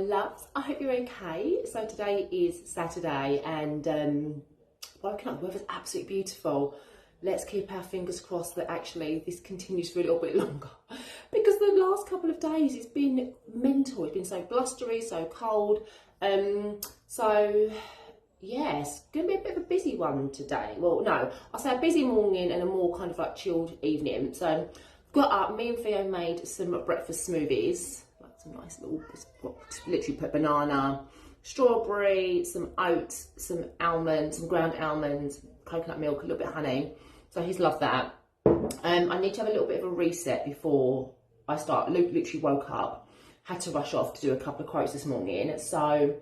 loves, I hope you're okay. So today is Saturday and woken up, the weather's absolutely beautiful. Let's keep our fingers crossed that actually this continues for a little bit longer, because the last couple of days it's been mental. It's been so blustery, so cold. So yes, going to be a bit of a busy one today. Well, no, I'll say a busy morning and a more kind of like chilled evening. So got up, me and Theo made some breakfast smoothies, like some nice little, literally put banana, strawberry, some oats, some almonds, some ground almonds, coconut milk, a little bit of honey. So he's loved that. I need to have a little bit of a reset before I start. Luke literally woke up, had to rush off to do a couple of quotes this morning. So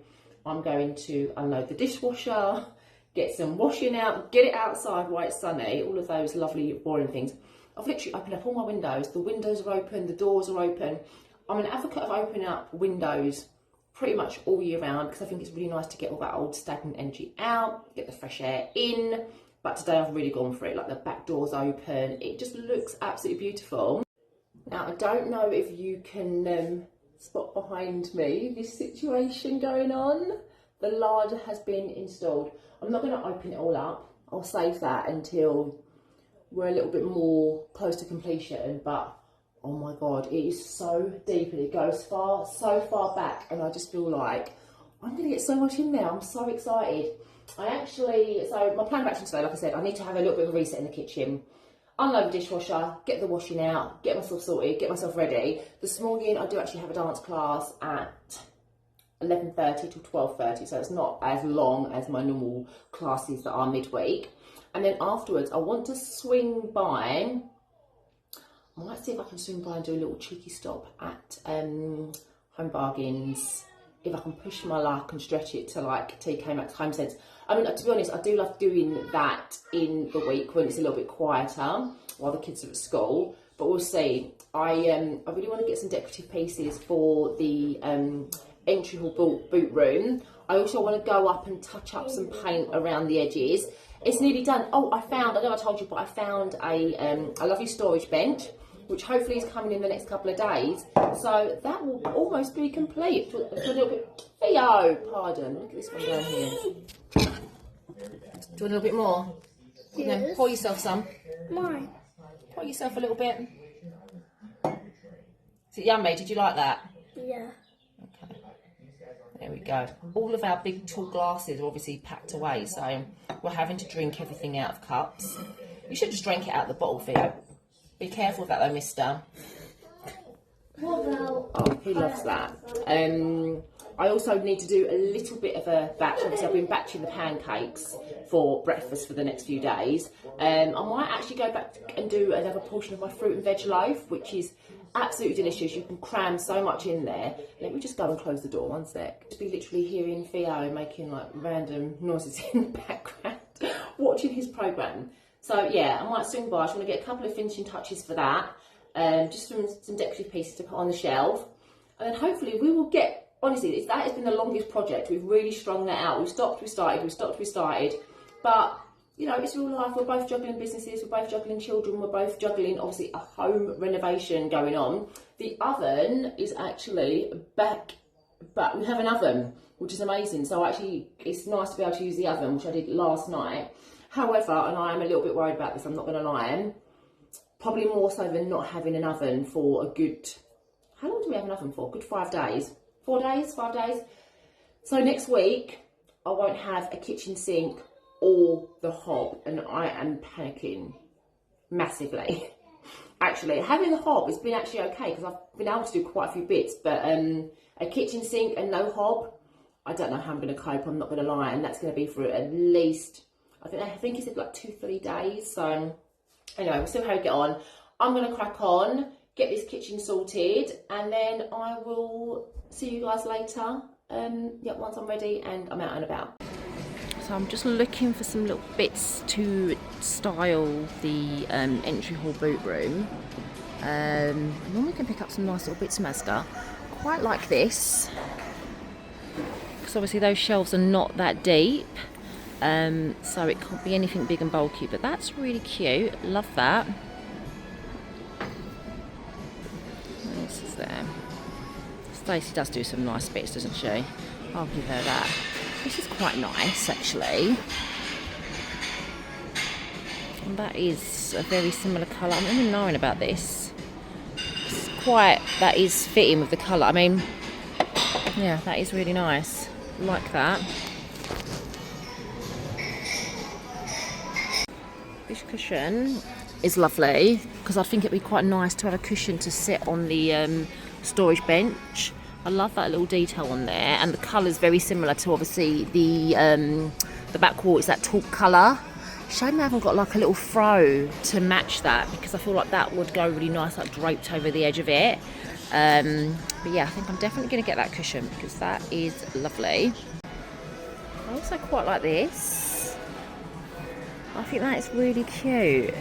I'm going to unload the dishwasher, get some washing out, get it outside while it's sunny, all of those lovely boring things. I've literally opened up all my windows. The windows are open, the doors are open. I'm an advocate of opening up windows pretty much all year round because I think it's really nice to get all that old stagnant energy out, get the fresh air in. But today I've really gone for it, like the back door's open. It just looks absolutely beautiful. Now, I don't know if you can spot behind me this situation going on. The larder has been installed. I'm not going to open it all up. I'll save that until we're a little bit more close to completion. But oh my God, it is so deep and it goes so far back. And I just feel like I'm going to get so much in there. I'm so excited. So my plan of action today, like I said, I need to have a little bit of a reset in the kitchen. Unload the dishwasher, get the washing out, get myself sorted, get myself ready. This morning I do actually have a dance class at 11:30 to 12:30, so it's not as long as my normal classes that are midweek. And then afterwards I want to swing by, I might see if I can swing by and do a little cheeky stop at Home Bargains, if I can push my luck and stretch it to like TK Maxx, Home Sense. I mean, to be honest, I do love doing that in the week when it's a little bit quieter while the kids are at school. But we'll see. I really want to get some decorative pieces for the entry hall boot room. I also want to go up and touch up some paint around the edges. It's nearly done. Oh, I know I told you, but I found a lovely storage bench, which hopefully is coming in the next couple of days. So that will almost be complete. For a little bit. Theo, pardon. Look at this one down here. Do a little bit more? Yes. Then pour yourself some. Why? Pour yourself a little bit. Is it yummy? Did you like that? Yeah. Okay. There we go. All of our big tall glasses are obviously packed away, so we're having to drink everything out of cups. You should just drink it out of the bottle, Theo. Be careful with that though, mister. Oh, he loves that. I also need to do a little bit of a batch. Obviously, I've been batching the pancakes for breakfast for the next few days. I might actually go back and do another portion of my fruit and veg loaf, which is absolutely delicious. You can cram so much in there. Let me just go and close the door one sec. To be literally hearing Theo making like random noises in the background, watching his programme. So yeah, I might swing by. I just want to get a couple of finishing touches for that. Just some decorative pieces to put on the shelf. And then hopefully we will get, honestly, that has been the longest project. We've really strung that out. We've stopped, we started. But, you know, it's real life. We're both juggling businesses, we're both juggling children, we're both juggling, obviously, a home renovation going on. The oven is actually back, but we have an oven, which is amazing. So actually, it's nice to be able to use the oven, which I did last night. However, and I am a little bit worried about this, I'm not going to lie, probably more so than not having an oven for a good, how long do we have an oven for? Good 5 days. 4 days, 5 days. So next week, I won't have a kitchen sink or the hob, and I am panicking massively. Actually, having the hob has been actually okay because I've been able to do quite a few bits, but a kitchen sink and no hob, I don't know how I'm going to cope, I'm not going to lie, and that's going to be for at least, I think he said like 2-3 days. So anyway, we'll see how we get on. I'm going to crack on, get this kitchen sorted, and then I will see you guys later. Yeah, once I'm ready and I'm out and about. So I'm just looking for some little bits to style the entry hall boot room. And then we can pick up some nice little bits from Asda. Quite like this, because obviously those shelves are not that deep. So it can't be anything big and bulky, but that's really cute. Love that. What else is there? Stacey does do some nice bits, doesn't she? I'll give her that. This is quite nice, actually. And that is a very similar colour. I'm not even knowing about this. That is fitting with the colour. I mean, yeah, that is really nice. Like that. This cushion is lovely because I think it'd be quite nice to have a cushion to sit on the storage bench. I love that little detail on there, and the colour's very similar to obviously the back wall. It's that taupe colour. Shame I haven't got like a little throw to match that, because I feel like that would go really nice, like draped over the edge of it. But yeah, I think I'm definitely going to get that cushion because that is lovely. I also quite like this. I think that is really cute.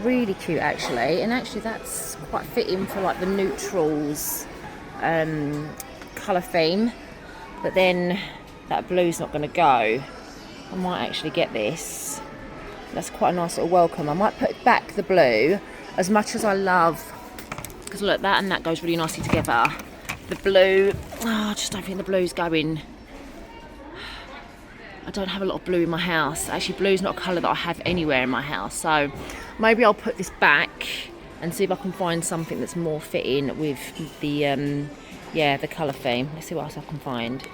Really cute, actually. And actually that's quite fitting for like the neutrals colour theme. But then that blue's not going to go. I might actually get this. That's quite a nice little welcome. I might put back the blue, as much as I love, because look, that and that goes really nicely together. The blue, I just don't think the blue's going. I don't have a lot of blue in my house. Actually, blue's not a colour that I have anywhere in my house. So maybe I'll put this back and see if I can find something that's more fitting with the, the colour theme. Let's see what else I can find.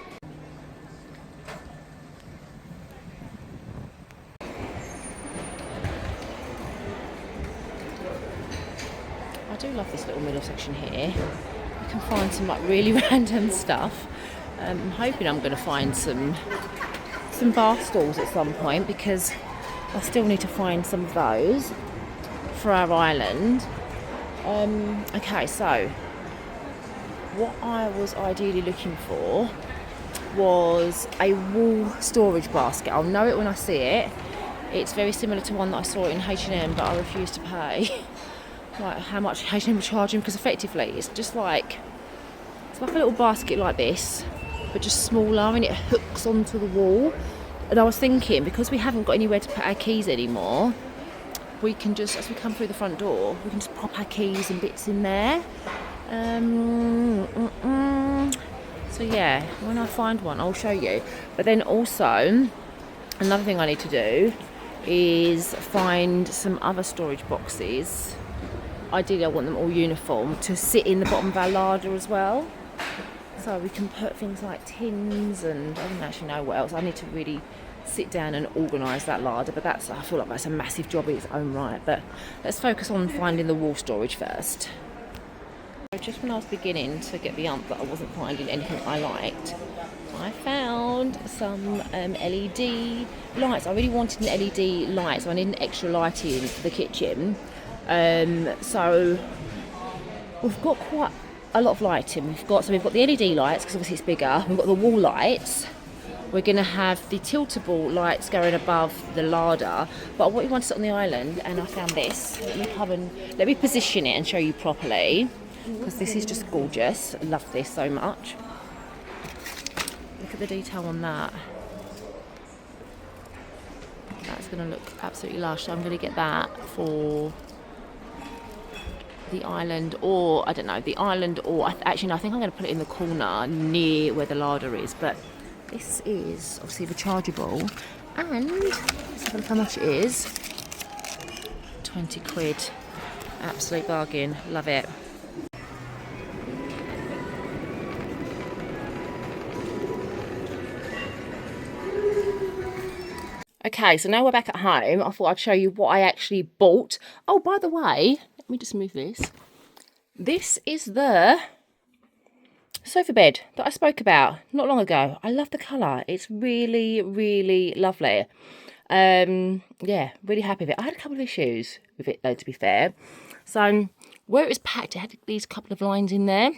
I do love this little middle section here. You can find some like really random stuff. I'm hoping I'm going to find some bar stools at some point, because I still need to find some of those for our island. Okay, so what I was ideally looking for was a wool storage basket. I'll know it when I see it. It's very similar to one that I saw in H&M, but I refused to pay like how much H&M were charging, because effectively it's like a little basket like this, but just smaller, and it hooks onto the wall. And I was thinking, because we haven't got anywhere to put our keys anymore, we can just, as we come through the front door, we can just pop our keys and bits in there. So yeah, when I find one, I'll show you. But then also, another thing I need to do is find some other storage boxes. Ideally, I want them all uniform to sit in the bottom of our larder as well. So we can put things like tins, and I don't actually know what else. I need to really sit down and organise that larder, but I feel like that's a massive job in its own right. But let's focus on finding the wall storage first. So just when I was beginning to get the ump that I wasn't finding anything I liked, I found some LED lights. I really wanted an LED light, so I need an extra lighting for the kitchen. So we've got quite a lot of lighting. We've got the LED lights, because obviously it's bigger. We've got the wall lights. We're going to have the tiltable lights going above the larder. But what we want to sit on the island, and I found this. Let me position it and show you properly, because this is just gorgeous. I love this so much. Look at the detail on that. That's going to look absolutely lush. So I'm going to get that for the island, or I don't know, the island, or actually no, I think I'm going to put it in the corner near where the larder is. But this is obviously rechargeable, and let's have a look how much it is. 20 quid. Absolute bargain. Love it. Okay, so now we're back at home. I thought I'd show you what I actually bought. Oh, by the way, let me just move this. This is the sofa bed that I spoke about not long ago. I love the colour. It's really, really lovely. Yeah, really happy with it. I had a couple of issues with it though, to be fair. So where it was packed, it had these couple of lines in there.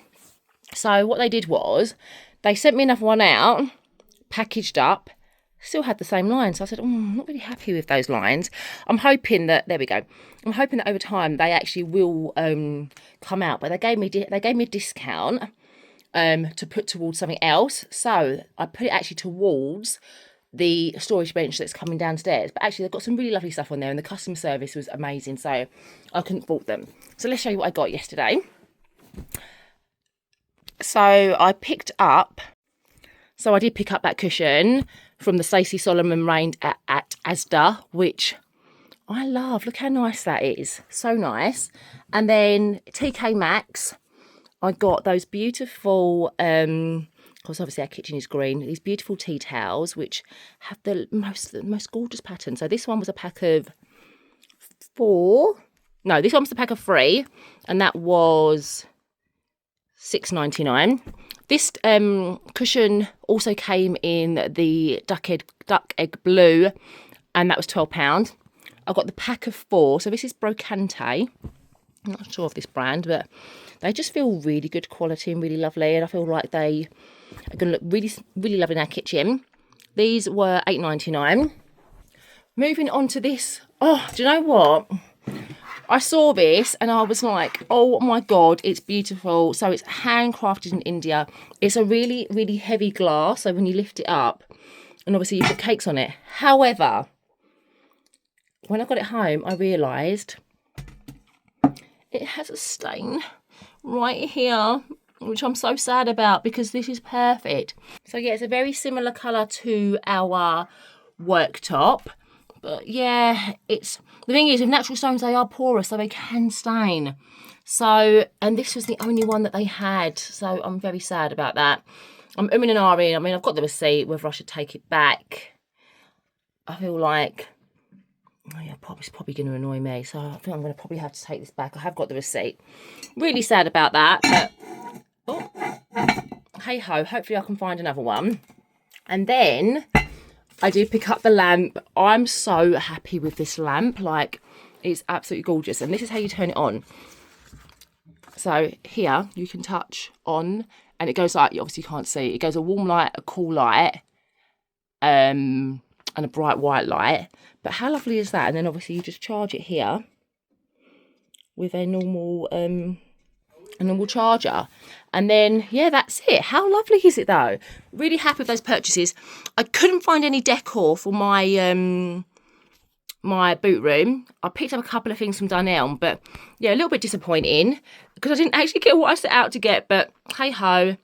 So what they did was they sent me another one out, packaged up, still had the same lines. So I said, I'm not really happy with those lines. I'm hoping that, there we go. I'm hoping that over time they actually will come out. But they gave me a discount to put towards something else. So I put it actually towards the storage bench that's coming downstairs. But actually they've got some really lovely stuff on there, and the customer service was amazing. So I couldn't fault them. So let's show you what I got yesterday. So I did pick up that cushion from the Stacey Solomon range at Asda, which I love. Look how nice that is. So nice. And then TK Maxx, I got those beautiful, because obviously our kitchen is green, these beautiful tea towels, which have the most gorgeous pattern. So this one was a pack of 4. No, this one was a pack of 3, and that was $6.99. This cushion also came in the duck egg blue, and that was £12. I got the pack of 4. So this is Brocante. I'm not sure of this brand, but they just feel really good quality and really lovely. And I feel like they are going to look really, really lovely in our kitchen. These were $8.99. Moving on to this. Oh, do you know what? I saw this and I was like, oh my God, it's beautiful. So it's handcrafted in India. It's a really, really heavy glass. So when you lift it up, and obviously you put cakes on it. However, when I got it home, I realised it has a stain right here, which I'm so sad about because this is perfect. So yeah, it's a very similar colour to our worktop. But yeah, the thing is, with natural stones, they are porous, so they can stain. So, and this was the only one that they had. So I'm very sad about that. I'm umming and ahhing. I mean, I've got the receipt, whether I should take it back. I feel like, oh yeah, it's probably going to annoy me. So I think I'm going to probably have to take this back. I have got the receipt. Really sad about that. But, oh, hey ho, hopefully I can find another one. And then I did pick up the lamp. I'm so happy with this lamp. Like, it's absolutely gorgeous. And this is how you turn it on. So here you can touch on, and it goes like, you obviously can't see. It goes a warm light, a cool light, and a bright white light. But how lovely is that? And then obviously you just charge it here with a normal charger. And then, yeah, that's it. How lovely is it though? Really happy with those purchases. I couldn't find any decor for my my boot room. I picked up a couple of things from Dunelm, but yeah, a little bit disappointing because I didn't actually get what I set out to get. But hey ho,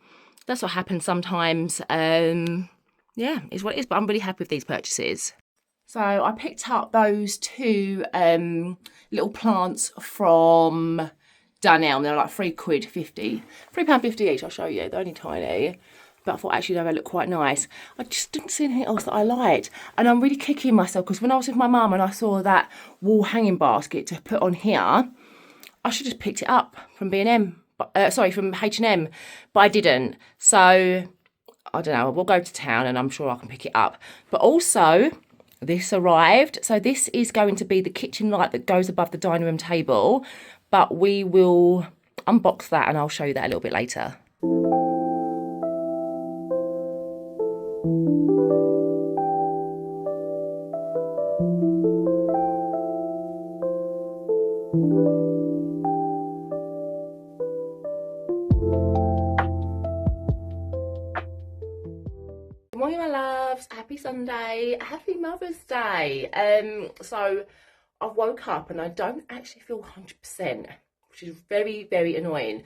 that's what happens sometimes. Yeah, it's what it is. But I'm really happy with these purchases. So I picked up those 2 little plants from Dunelm. They're like £3.50 each. I'll show you. They're only tiny. But I thought, actually, no, they look quite nice. I just didn't see anything else that I liked. And I'm really kicking myself because when I was with my mum and I saw that wall hanging basket to put on here, I should have just picked it up from from H&M. But I didn't. So, I don't know. We'll go to town and I'm sure I can pick it up. But also, this arrived. So this is going to be the kitchen light that goes above the dining room table. But we will unbox that and I'll show you that a little bit later. Good morning, my loves. Happy Sunday. Happy Mother's Day. So I woke up and I don't actually feel 100%, which is very, very annoying.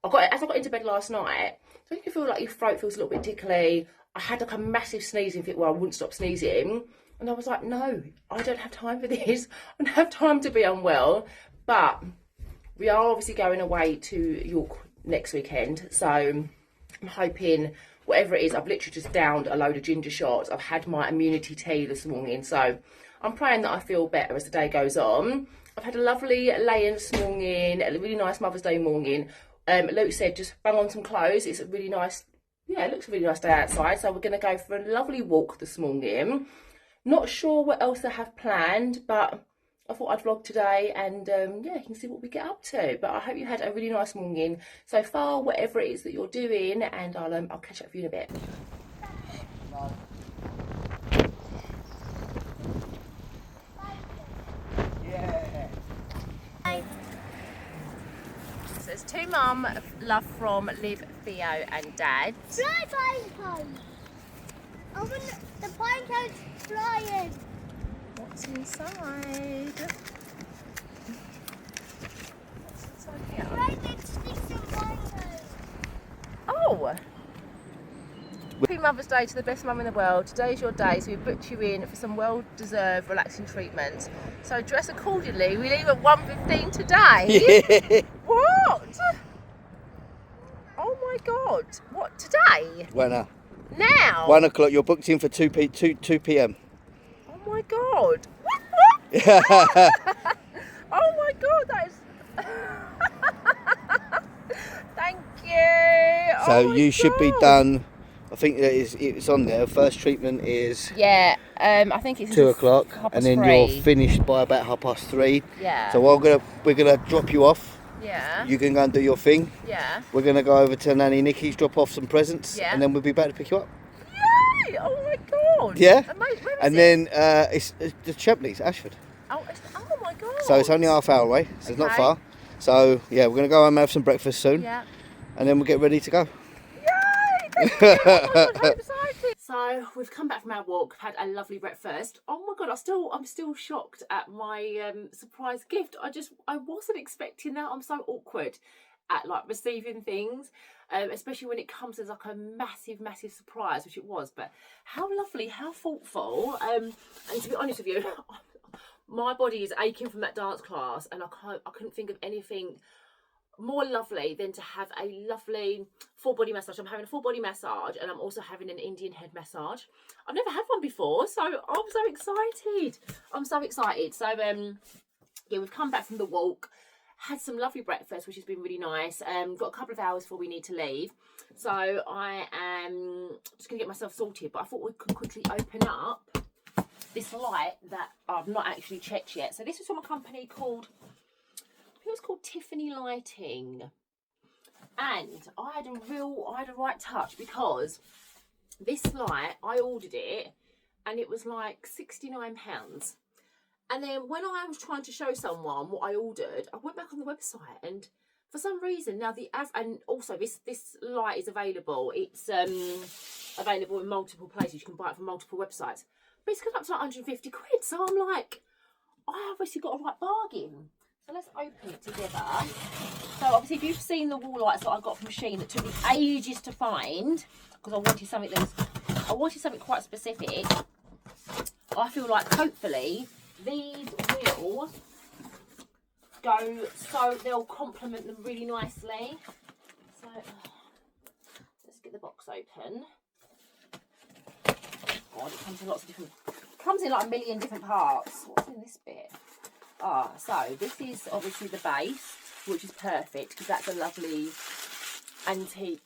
As I got into bed last night, don't you feel like your throat feels a little bit tickly? I had like a massive sneezing fit where I wouldn't stop sneezing. And I was like, no, I don't have time for this. I don't have time to be unwell. But we are obviously going away to York next weekend. So I'm hoping, whatever it is, I've literally just downed a load of ginger shots. I've had my immunity tea this morning. So I'm praying that I feel better as the day goes on. I've had a lovely lay-in this morning, a really nice Mother's Day morning. Luke said just bang on some clothes. It's a really nice, yeah, it looks a really nice day outside. So we're going to go for a lovely walk this morning. Not sure what else I have planned, but I thought I'd vlog today and yeah, you can see what we get up to. But I hope you had a really nice morning so far, whatever it is that you're doing, and I'll catch up with you in a bit. So it's 2 mum, love from Liv, Theo and Dad. Fly pine cone. I want the pine cone's flying. What's inside? What's inside here? Right next to some pine cones. Oh, Mother's Day to the best mum in the world. Today's your day, so we've booked you in for some well-deserved relaxing treatment. So dress accordingly. We leave at 1:15 today. What? Oh my God! What today? Right now. Now? 1 o'clock. You're booked in for 2 p.m. Oh my God! What? Oh my God! That is. Thank you. So Oh my you should be God. done. I think it's on there. First treatment is Yeah, I think it's 2 o'clock, 3:30. and then you're finished by about 3:30. Yeah. So we're gonna drop you off. Yeah. You can go and do your thing. Yeah. We're gonna go over to Nanny Nikki's, drop off some presents, Yeah. and then we'll be back to pick you up. Yay! Oh my God. Yeah. Where is And it? then it's the Champneys, Ashford. Oh my God. So it's only half hour away, so it's not Okay. far. So yeah, we're gonna go home and have some breakfast soon, Yeah. and then we'll get ready to go. Yay! Thank you. Oh my God, how exciting. So we've come back from our walk, had a lovely breakfast. Oh my God, I'm still shocked at my surprise gift. I wasn't expecting that. I'm so awkward at like receiving things, especially when it comes as like a massive surprise, which it was. But how lovely, how thoughtful. And to be honest with you, my body is aching from that dance class, and I couldn't think of anything more lovely than to have a lovely full body massage. I'm having a full body massage, and I'm also having an Indian head massage. I've never had one before, so I'm so excited. So yeah, we've come back from the walk, had some lovely breakfast, which has been really nice. Got a couple of hours before we need to leave, so I am just gonna get myself sorted. But I thought we could quickly open up this light that I've not actually checked yet. So this is from a company called, it was called Tiffany Lighting, and I had a right touch, because this light, I ordered it and it was like £69. And then when I was trying to show someone what I ordered, I went back on the website, and for some reason now and also this light is available. It's available in multiple places. You can buy it from multiple websites, but it's gone up to like 150 quid. So I'm like, I obviously got a right bargain. So let's open it together. So obviously, if you've seen the wall lights that I got from Shein that took me ages to find, because I wanted something quite specific, I feel like hopefully these will go, so they'll complement them really nicely. So let's get the box open. God, it comes in lots of different, comes in like a million different parts. What's in this bit? So this is obviously the base, which is perfect because that's a lovely antique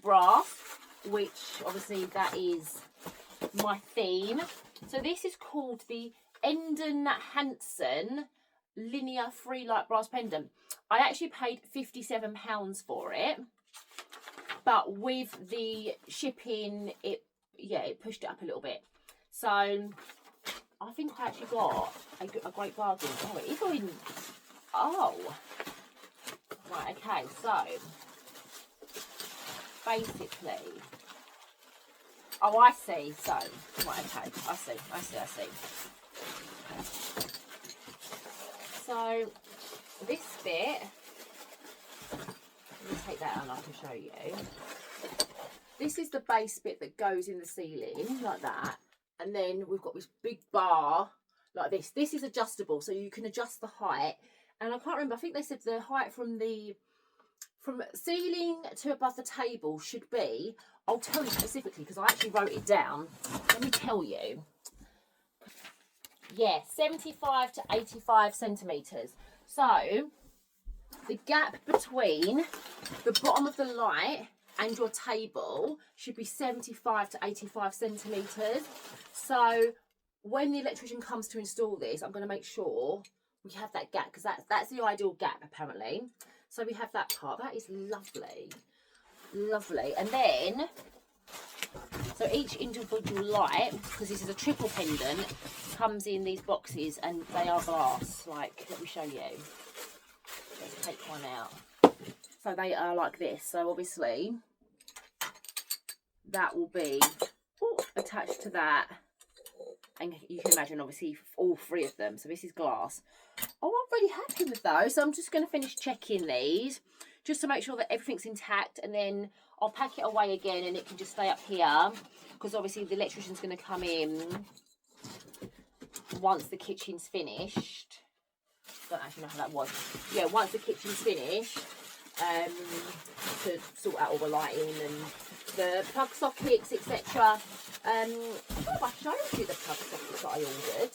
brass, which obviously that is my theme. So this is called the Enden Hansen linear free light brass pendant. I actually paid £57 for it, but with the shipping, it pushed it up a little bit. So I think I actually got a great bargain. Oh, it is all in. Oh, right. Okay. So basically, oh, I see. So right. Okay. I see. So this bit, let me take that out and I can show you. This is the base bit that goes in the ceiling like that. And then we've got this big bar like this. This is adjustable, so you can adjust the height. And I can't remember, I think they said the height from ceiling to above the table should be, I'll tell you specifically because I actually wrote it down. Let me tell you. Yeah, 75 to 85 centimetres. So the gap between the bottom of the light and your table should be 75 to 85 centimetres. So when the electrician comes to install this, I'm going to make sure we have that gap, because that's the ideal gap apparently. So we have that part. That is lovely. And then, so each individual light, because this is a triple pendant, comes in these boxes and they are glass. Like, let me show you. Let's take one out. So they are like this. So obviously that will be attached to that. And you can imagine obviously all three of them. So this is glass. Oh, I'm really happy with those. So I'm just going to finish checking these just to make sure that everything's intact, and then I'll pack it away again and it can just stay up here, because obviously the electrician's going to come in once the kitchen's finished. Don't actually know how that was. Yeah, once the kitchen's finished, to sort out all the lighting and the plug sockets, etc. I don't know if I showed you the plug sockets that I ordered.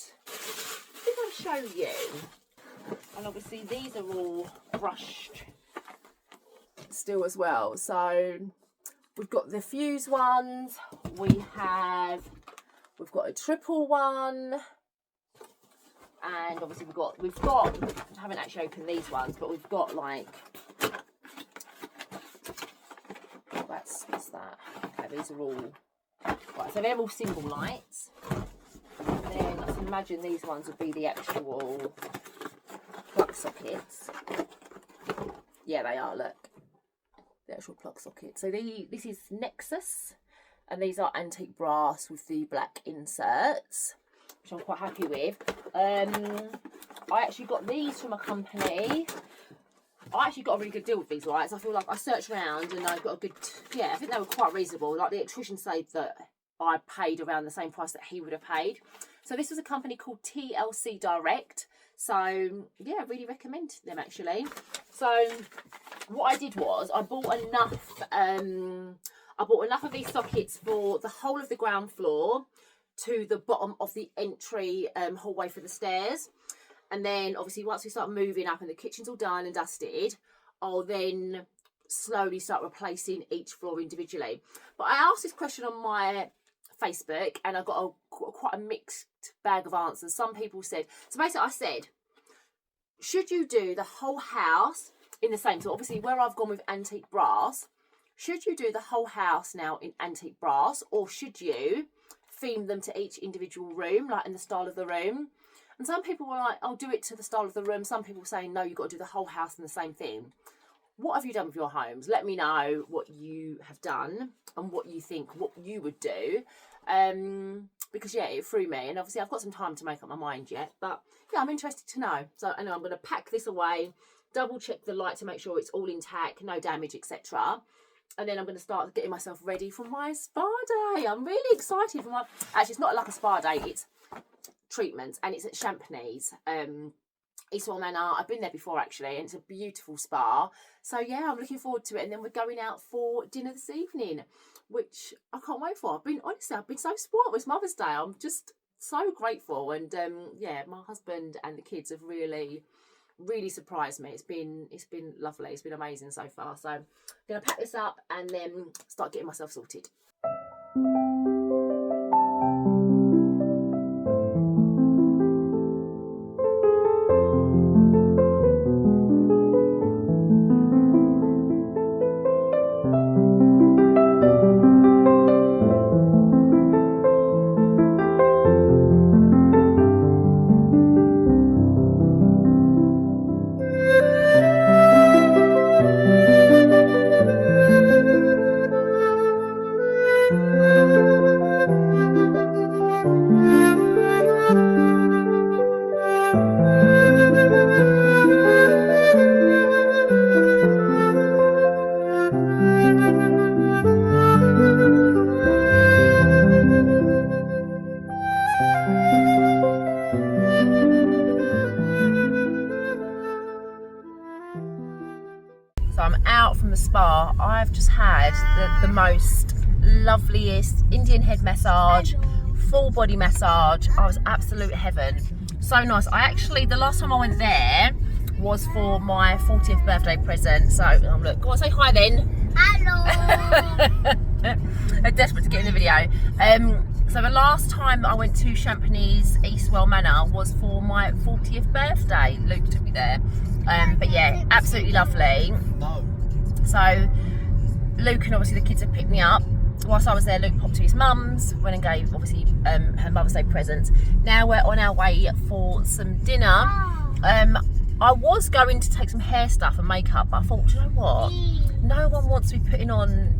Did I show you? And obviously these are all brushed still as well. So we've got the fuse ones, we've got a triple one, and obviously we've got I haven't actually opened these ones, but we've got like, what's that? Okay, these are all right, so they're all single lights. And then I can imagine these ones would be the actual plug sockets. Yeah, they are, look. The actual plug socket. So this is Nexus, and these are antique brass with the black inserts, which I'm quite happy with. I actually got these from a company. I actually got a really good deal with these lights. I feel like I searched around and I got a good, yeah, I think they were quite reasonable. Like the electrician said that I paid around the same price that he would have paid. So this was a company called TLC Direct. So yeah, I really recommend them actually. So what I did was I bought enough of these sockets for the whole of the ground floor to the bottom of the entry hallway for the stairs. And then obviously once we start moving up and the kitchen's all done and dusted, I'll then slowly start replacing each floor individually. But I asked this question on my Facebook and I got quite a mixed bag of answers. Some people said, so basically I said, should you do the whole house in the same, so obviously where I've gone with antique brass, should you do the whole house now in antique brass, or should you theme them to each individual room, like in the style of the room? And some people were like, I'll do it to the style of the room. Some people saying, no, you've got to do the whole house in the same theme. What have you done with your homes? Let me know what you have done and what you think, what you would do. Because yeah, it threw me, and obviously I've got some time to make up my mind yet, but yeah, I'm interested to know. So anyway, I'm going to pack this away, double check the light to make sure it's all intact, no damage, etc. And then I'm going to start getting myself ready for my spa day. I'm really excited for my, actually it's not like a spa day, it's treatments, and it's at Champneys, Eastwell Manor. I've been there before actually, and it's a beautiful spa. So yeah, I'm looking forward to it. And then we're going out for dinner this evening, which I can't wait for. I've been so spoiled. It's Mother's Day. I'm just so grateful. And yeah, my husband and the kids have really surprised me. It's been lovely. It's been amazing so far. So I'm gonna pack this up and then start getting myself sorted. So I'm out from the spa. I've just had the most loveliest Indian head massage, full body massage. I was absolute heaven. So nice. I actually, the last time I went there was for my 40th birthday present. So look, go on, say hi then. Hello. I'm desperate to get in the video. So the last time I went to Champneys Eastwell Manor was for my 40th birthday. Luke took me there. But yeah, absolutely lovely. No. So Luke and obviously the kids have picked me up. Whilst I was there, Luke popped to his mum's, went and gave obviously her Mother's Day presents. Now we're on our way for some dinner. I was going to take some hair stuff and makeup, but I thought, you know what? No one wants to be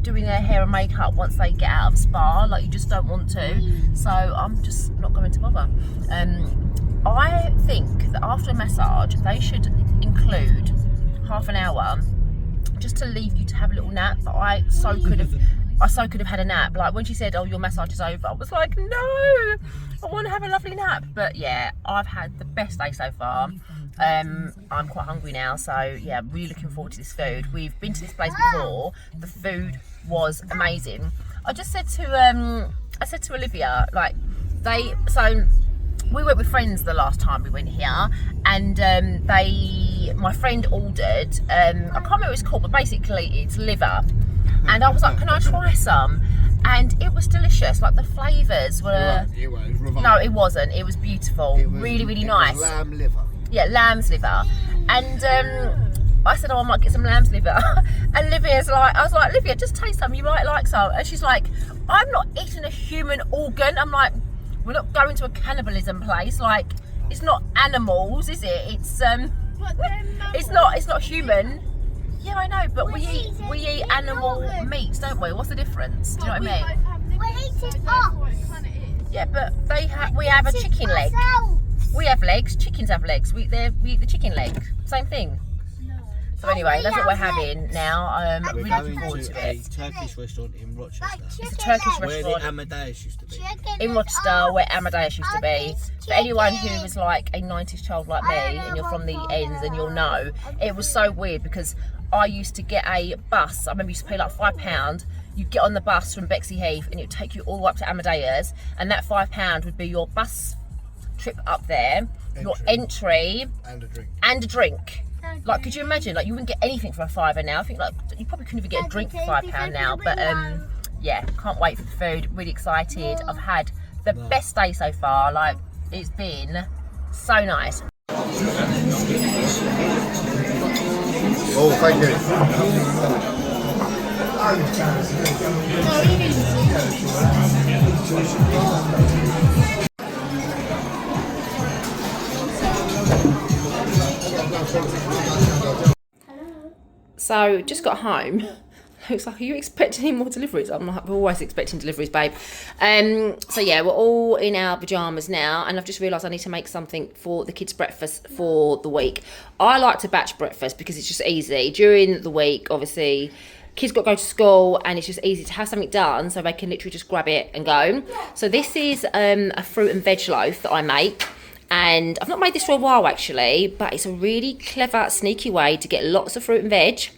doing their hair and makeup once they get out of spa. Like, you just don't want to. So I'm just not going to bother. I think that after a massage, they should include half an hour just to leave you to have a little nap. But I so could have had a nap. Like when she said, "Oh, your massage is over," I was like, "No, I want to have a lovely nap." But yeah, I've had the best day so far. I'm quite hungry now, so yeah, I'm really looking forward to this food. We've been to this place before. The food was amazing. I said to Olivia, like we went with friends the last time we went here, and my friend ordered, I can't remember what it's called, but basically it's liver. And I was like, can I try some? And it was delicious. Like the flavours were... No, it wasn't. It was beautiful. Really, really nice. It was lamb liver. Yeah, lamb's liver. And I said, oh, I might get some lamb's liver. And Livia's like, I was like, Livia, just taste some. You might like some. And she's like, I'm not eating a human organ. I'm like, we're not going to a cannibalism place. Like, it's not animals, is it? It's it's not human. Yeah, I know, but we eat animal meats, don't we? What's the difference? Do you know what I mean? We're eating ox. Yeah, but we have a chicken leg. We have legs. Chickens have legs. We eat the chicken leg. Same thing. So anyway, that's what we're having now. I'm really looking forward to a it. Turkish restaurant in Rochester. It's a Turkish Where the restaurant Amadeus used to be. in Rochester, where Amadeus used to be. For anyone who was like a 90s child like me, and you're from the ends, and you'll know, it was so weird because I used to get a bus. I remember you used to pay like £5. You'd get on the bus from Bexley Heath, and it would take you all the way up to Amadeus, and that £5 would be your bus trip up there, your entry, and a drink. Like, could you imagine? Like, you wouldn't get anything for a £5 now. I think like you probably couldn't even get a drink for £5 now. But yeah, can't wait for the food. Really excited. I've had the best day so far. Like, it's been so nice. Oh, thank you. So just got home. Looks like, are you expecting any more deliveries? I'm like, we're always expecting deliveries, babe. So yeah, we're all in our pyjamas now, and I've just realised I need to make something for the kids' breakfast for the week. I like to batch breakfast because it's just easy. During the week, obviously, kids got to go to school, and it's just easy to have something done so they can literally just grab it and go. So this is a fruit and veg loaf that I make. And I've not made this for a while actually, but it's a really clever, sneaky way to get lots of fruit and veg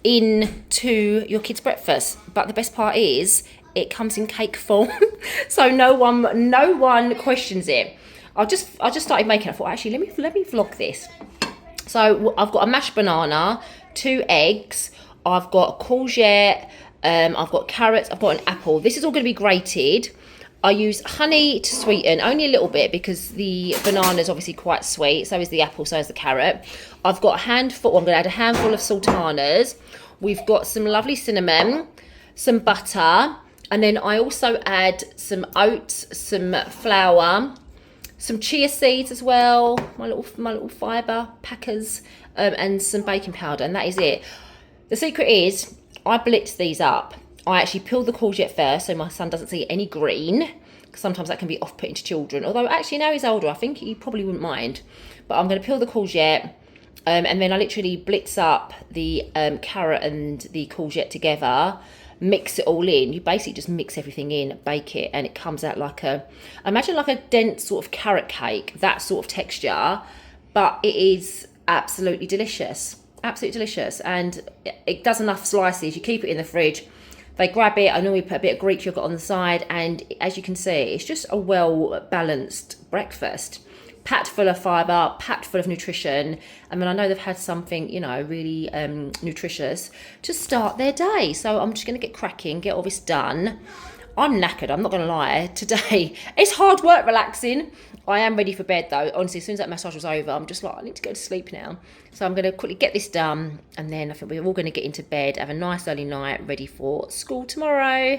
into your kids' breakfast. But the best part is it comes in cake form, so no one questions it. I just started making it. I thought, actually, let me vlog this. So I've got a mashed banana, 2 eggs, I've got a courgette, I've got carrots, I've got an apple. This is all going to be grated. I use honey to sweeten, only a little bit because the banana is obviously quite sweet, so is the apple, so is the carrot. I've got I'm going to add a handful of sultanas. We've got some lovely cinnamon, some butter, and then I also add some oats, some flour, some chia seeds as well, my little fibre packers, and some baking powder, and that is it. The secret is I blitz these up. I actually peel the courgette first so my son doesn't see any green, because sometimes that can be off-putting to children. Although actually now he's older, I think he probably wouldn't mind. But I'm going to peel the courgette, and then I literally blitz up the carrot and the courgette together, mix it all in. You basically just mix everything in, bake it, and it comes out like imagine like a dense sort of carrot cake, that sort of texture, but it is absolutely delicious. Absolutely delicious. And it does enough slices. You keep it in the fridge. They grab it. I normally put a bit of Greek yogurt on the side, and as you can see, it's just a well-balanced breakfast. Packed full of fibre, packed full of nutrition. I mean, I know they've had something, you know, really nutritious to start their day. So I'm just going to get cracking, get all this done. I'm knackered, I'm not going to lie. Today, it's hard work relaxing. I am ready for bed though. Honestly, as soon as that massage was over, I'm just like, I need to go to sleep now. So I'm going to quickly get this done, and then I think we're all going to get into bed, have a nice early night, ready for school tomorrow.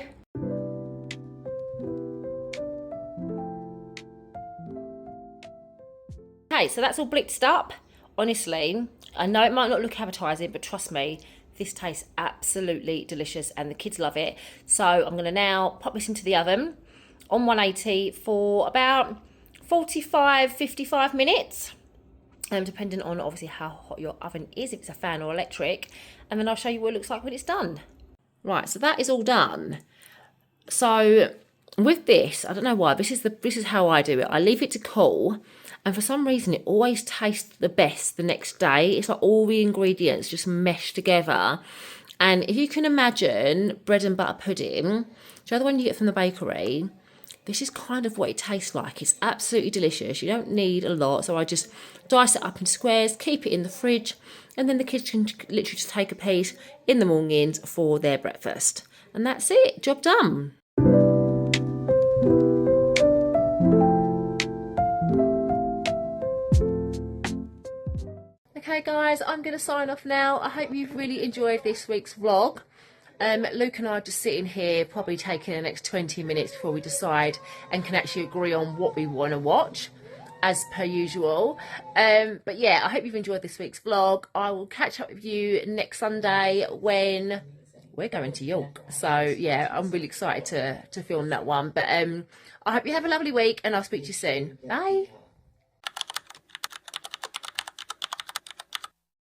Okay, so that's all blitzed up. Honestly, I know it might not look appetizing, but trust me, this tastes absolutely delicious and the kids love it. So I'm going to now pop this into the oven on 180 for about 45-55 minutes, depending on obviously how hot your oven is, if it's a fan or electric, and then I'll show you what it looks like when it's done. Right, so that is all done. So with this, I don't know why, this is how I do it. I leave it to cool, and for some reason it always tastes the best the next day. It's like all the ingredients just mesh together. And if you can imagine bread and butter pudding, do you know the one you get from the bakery? This is kind of what it tastes like. It's absolutely delicious. You don't need a lot, so I just dice it up in squares, keep it in the fridge, and then the kids can literally just take a piece in the mornings for their breakfast. And that's it, job done. Okay guys, I'm going to sign off now. I hope you've really enjoyed this week's vlog. Luke and I are just sitting here probably taking the next 20 minutes before we decide and can actually agree on what we want to watch, as per usual. But yeah, I hope you've enjoyed this week's vlog. I will catch up with you next Sunday when we're going to York. So yeah, I'm really excited to film that one. But I hope you have a lovely week, and I'll speak to you soon. Bye.